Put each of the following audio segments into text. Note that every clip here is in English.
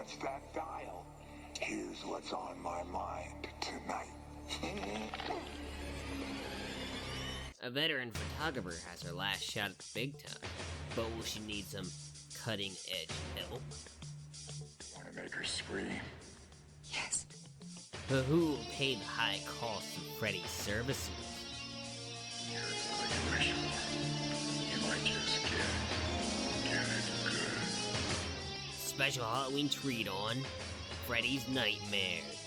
touch that dial. Here's what's on my mind tonight. A veteran photographer has her last shot at the big time, but will she need some cutting-edge help? Want to make her scream? Yes. But who will pay the high cost for Freddy's services? Here's what you wish for. You might just get it good. Special Halloween treat on Freddy's Nightmares.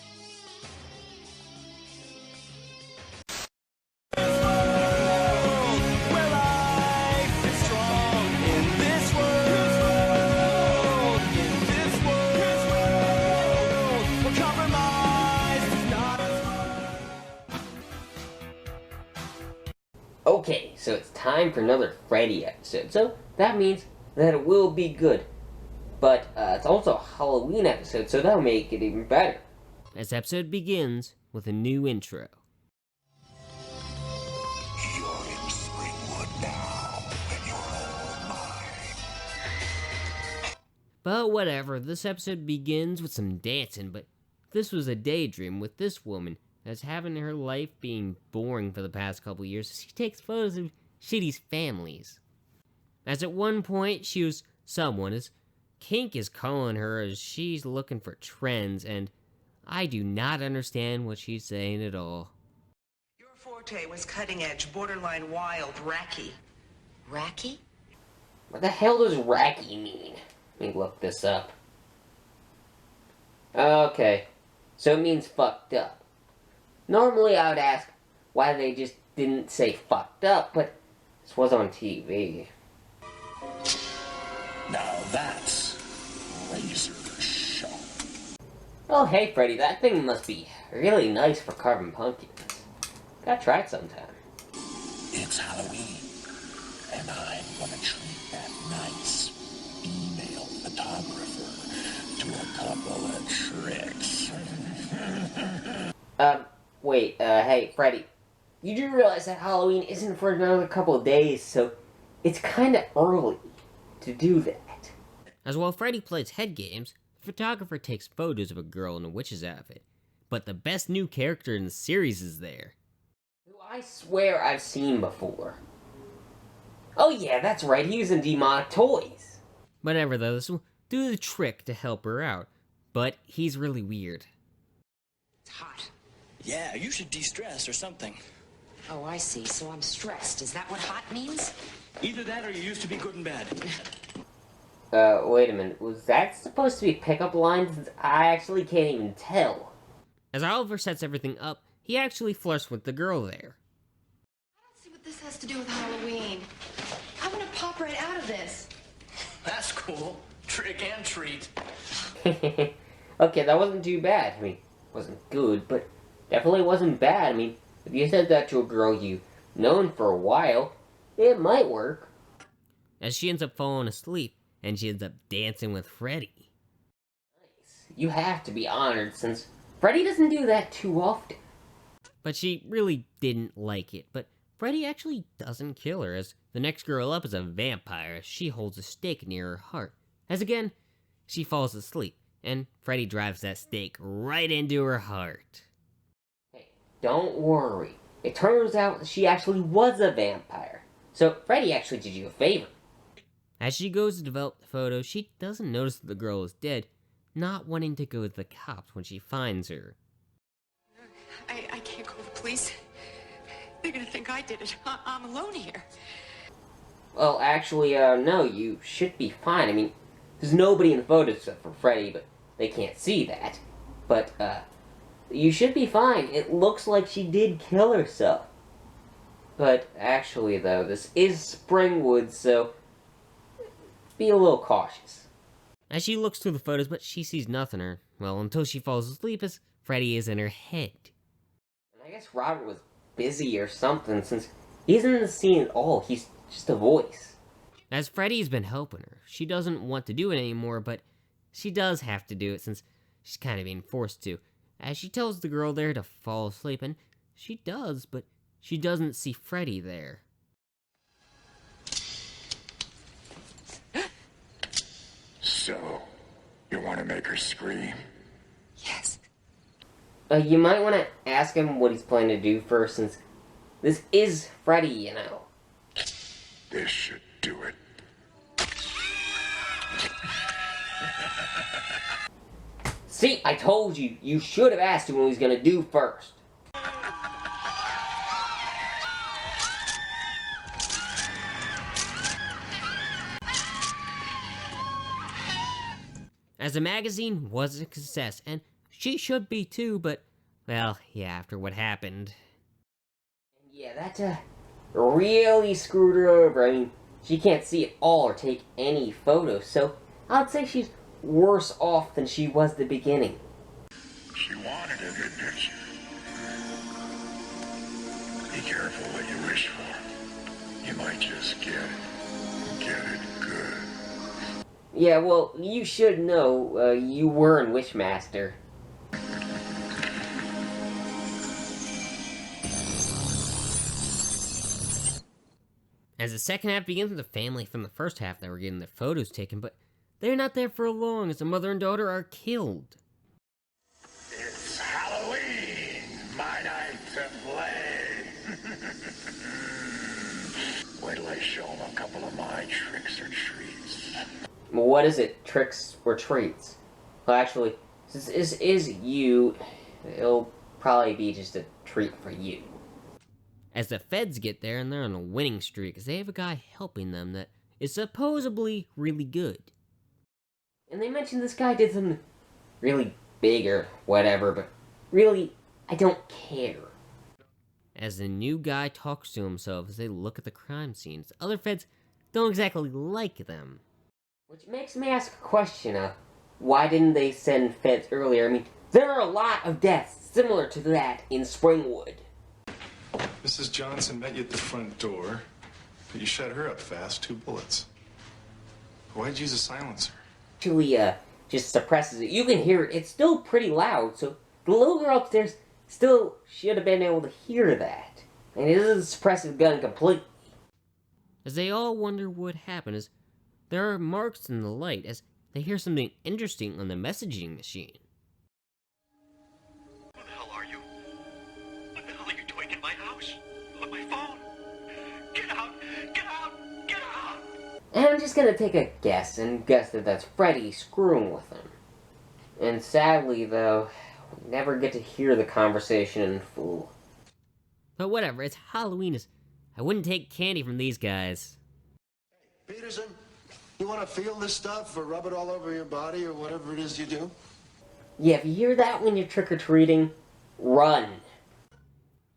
Okay, so it's time for another Freddy episode, so that means that it will be good. But it's also a Halloween episode, so that'll make it even better. This episode begins with a new intro. You're in Springwood now, and you're all mine. But whatever, this episode begins with some dancing, but this was a daydream with this woman that's having her life being boring for the past couple years as she takes photos of shitty's families. As at one point, she was someone as Kink is calling her as she's looking for trends, and I do not understand what she's saying at all. Your forte was cutting edge, borderline wild, racky. Racky? What the hell does racky mean? Let me look this up. Okay, so it means fucked up. Normally I would ask why they just didn't say fucked up, but this was on TV. Now that's razor sharp. Oh hey Freddy, that thing must be really nice for carving pumpkins. Gotta try it sometime. It's Halloween, and I'm gonna treat that nice female photographer to a couple of tricks. Wait, hey, Freddy, you do realize that Halloween isn't for another couple of days, so it's kinda early to do that. As while Freddy plays head games, the photographer takes photos of a girl in a witch's outfit. But the best new character in the series is there, who I swear I've seen before. Oh yeah, that's right, he was in Demonic Toys. Whatever though, this will do the trick to help her out, but he's really weird. It's hot. Yeah, you should de-stress or something. Oh, I see. So I'm stressed. Is that what hot means? Either that or you used to be good and bad. Wait a minute. Was that supposed to be pickup lines? I actually can't even tell. As Oliver sets everything up, he actually flirts with the girl there. I don't see what this has to do with Halloween. I want to pop right out of this. That's cool. Trick and treat. Okay, that wasn't too bad. I mean, wasn't good, but definitely wasn't bad. I mean, if you said that to a girl you've known for a while, it might work. As she ends up falling asleep, and she ends up dancing with Freddy. Nice. You have to be honored, since Freddy doesn't do that too often. But she really didn't like it, but Freddy actually doesn't kill her, as the next girl up is a vampire as she holds a stake near her heart. As again, she falls asleep, and Freddy drives that stake right into her heart. Hey, don't worry. It turns out that she actually was a vampire. So Freddy actually did you a favor. As she goes to develop the photo, she doesn't notice that the girl is dead, not wanting to go to the cops when she finds her. I can't call the police. They're gonna think I did it. I'm alone here. Well, actually, no, you should be fine. I mean, there's nobody in the photo except for Freddy, but they can't see that. But, you should be fine. It looks like she did kill herself. But, actually, though, this is Springwood, so be a little cautious. As she looks through the photos, but she sees nothing, or, well, until she falls asleep as Freddy is in her head. And I guess Robert was busy or something, since he isn't in the scene at all. He's just a voice. As Freddy's been helping her, she doesn't want to do it anymore, but she does have to do it since she's kind of being forced to. As she tells the girl there to fall asleep, and she does, but she doesn't see Freddy there. So, You want to make her scream? Yes. You might want to ask him what he's planning to do first, since this is Freddy, you know. This should do it. See, I told you, you should have asked him what he's gonna do first. As the magazine was a success, and she should be too, but, well, yeah, after what happened. Yeah, that really screwed her over. I mean, she can't see it all or take any photos, so I'd say she's worse off than she was at the beginning. She wanted it, didn't she? Be careful what you wish for. You might just get it. Get it good. Yeah, well, you should know, you were in Wishmaster. As the second half begins with the family from the first half that were getting their photos taken, but they're not there for long as the mother and daughter are killed. It's Halloween, my night to play. Wait till I show them a couple of my tricks or treats. What is it? Tricks or treats? Well, actually, since this is you, it'll probably be just a treat for you. As the feds get there and they're on a winning streak, as they have a guy helping them that is supposedly really good. And they mentioned this guy did something really big or whatever, but really, I don't care. As the new guy talks to himself as they look at the crime scenes, other feds don't exactly like them. Which makes me ask a question, why didn't they send feds earlier? I mean, there are a lot of deaths similar to that in Springwood. Mrs. Johnson met you at the front door, but you shut her up fast, 2 bullets. Why'd you use a silencer? Actually, just suppresses it. You can hear it. It's still pretty loud, so the little girl upstairs still should have been able to hear that. And it doesn't suppress his gun completely. As they all wonder what happened, as there are marks in the light as they hear something interesting on the messaging machine. Who the hell are you? What the hell are you doing in my house? On my phone? Get out! Get out! Get out! And I'm just gonna take a guess, and guess that that's Freddy screwing with him. And sadly, though, we never get to hear the conversation in full. But whatever, it's Halloween, as I wouldn't take candy from these guys. Peterson, you want to feel this stuff or rub it all over your body or whatever it is you do? Yeah, if you hear that when you're trick-or-treating, run.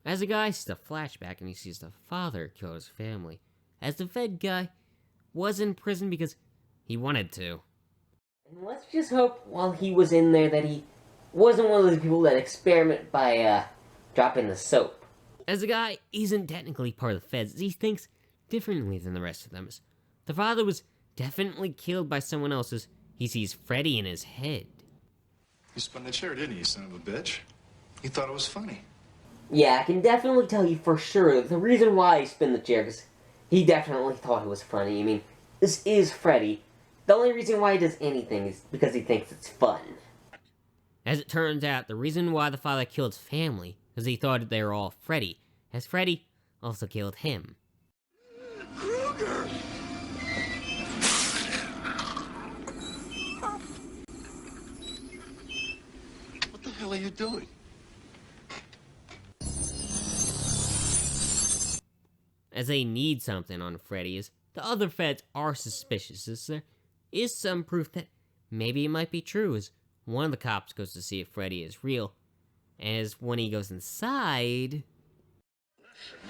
As the guy sees a flashback and he sees the father kill his family, as the Fed guy was in prison because he wanted to. And let's just hope while he was in there that he wasn't one of those people that experiment by, dropping the soap. As the guy isn't technically part of the Feds, he thinks differently than the rest of them. As the father was definitely killed by someone else as he sees Freddy in his head. You spun the chair, didn't you, son of a bitch? You thought it was funny. Yeah, I can definitely tell you for sure the reason why he spun the chair, because he definitely thought it was funny. I mean, this is Freddy. The only reason why he does anything is because he thinks it's fun. As it turns out, the reason why the father killed his family is he thought they were all Freddy, as Freddy also killed him. Krueger! What the hell are you doing? As they need something on Freddy, as the other feds are suspicious, as there is some proof that maybe it might be true, as one of the cops goes to see if Freddy is real, as when he goes inside...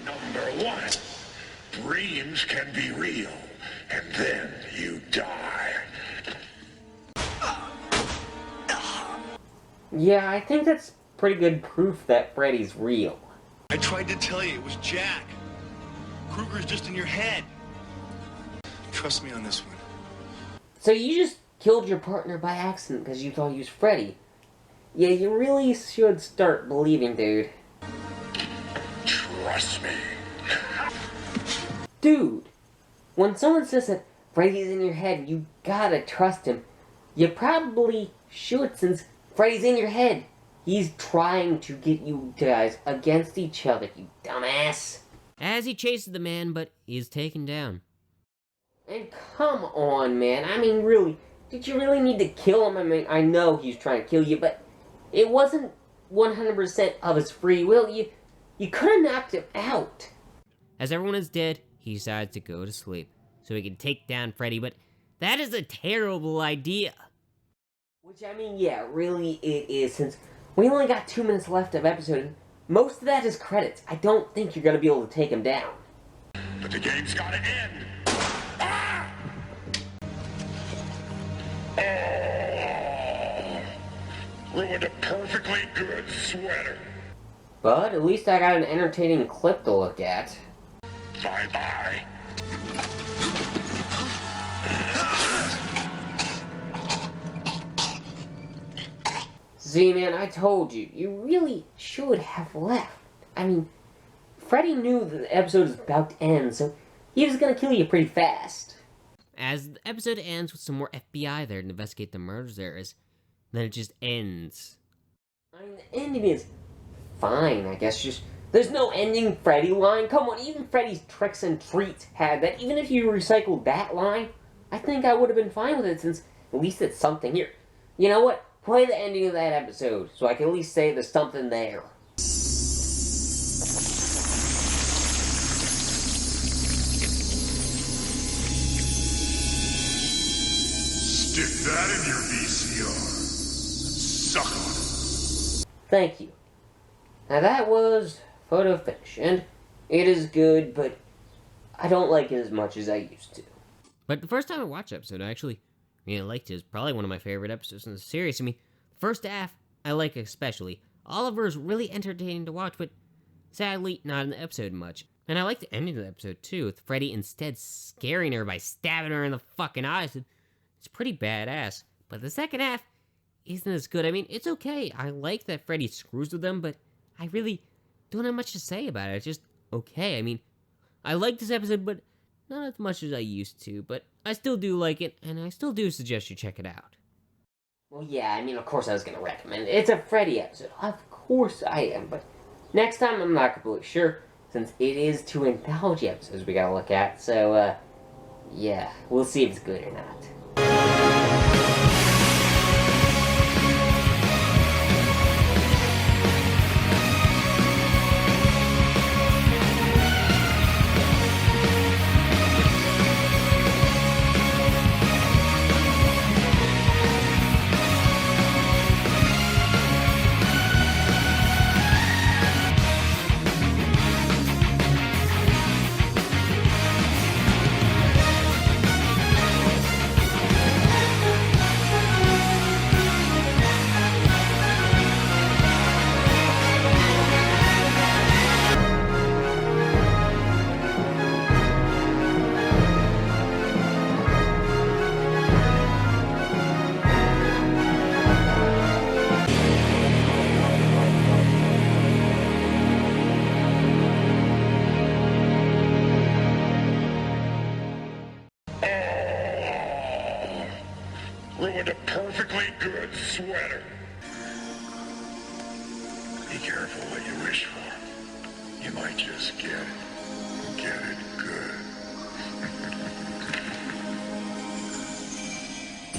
Number 1, dreams can be real, and then you die. Yeah, I think that's pretty good proof that Freddy's real. I tried to tell you, it was Jack. Kruger's just in your head. Trust me on this one. So you just killed your partner by accident because you thought he was Freddy. Yeah, you really should start believing, dude. Trust me. Dude, when someone says that Freddy's in your head, you gotta trust him. You probably should, since Freddy's in your head. He's trying to get you guys against each other, you dumbass. As he chases the man, but he is taken down. And come on, man. I mean, really, did you really need to kill him? I mean, I know he's trying to kill you, but it wasn't 100% of his free will. You could have knocked him out. As everyone is dead, he decides to go to sleep so he can take down Freddy, but that is a terrible idea. Which, I mean, yeah, really it is, since we only got 2 minutes left of episode. Most of that is credits. I don't think you're going to be able to take him down. But the game's gotta end. Ah! Oh, ruined a perfectly good sweater. But at least I got an entertaining clip to look at. Bye-bye. See, man, I told you. You really should have left. I mean, Freddy knew that the episode was about to end, so he was gonna kill you pretty fast. As the episode ends with some more FBI there to investigate the murders then it just ends. I mean, the ending is fine, I guess. Just there's no ending Freddy line. Come on, even Freddy's Tricks and Treats had that. Even if you recycled that line, I think I would have been fine with it, since at least it's something here. You know what? Play the ending of that episode, so I can at least say there's something there. Stick that in your VCR. Suck on it. Thank you. Now that was photo finish, and it is good, but I don't like it as much as I used to. But the first time I watched the episode, I actually really liked it. It's probably one of my favorite episodes in the series. I mean, the first half, I like especially. Oliver is really entertaining to watch, but sadly, not in the episode much. And I like the ending of the episode, too, with Freddy instead scaring her by stabbing her in the fucking eyes. It's pretty badass. But the second half isn't as good. I mean, it's okay. I like that Freddy screws with them, but I really don't have much to say about it. It's just okay. I mean, I like this episode, but not as much as I used to. But I still do like it, and I still do suggest you check it out. Well, yeah, I mean, of course I was gonna recommend it. It's a Freddy episode. Of course I am, but next time I'm not completely sure, since it is 2 anthology episodes we gotta look at, so, yeah, we'll see if it's good or not. Ruined a perfectly good sweater. Be careful what you wish for. You might just get it.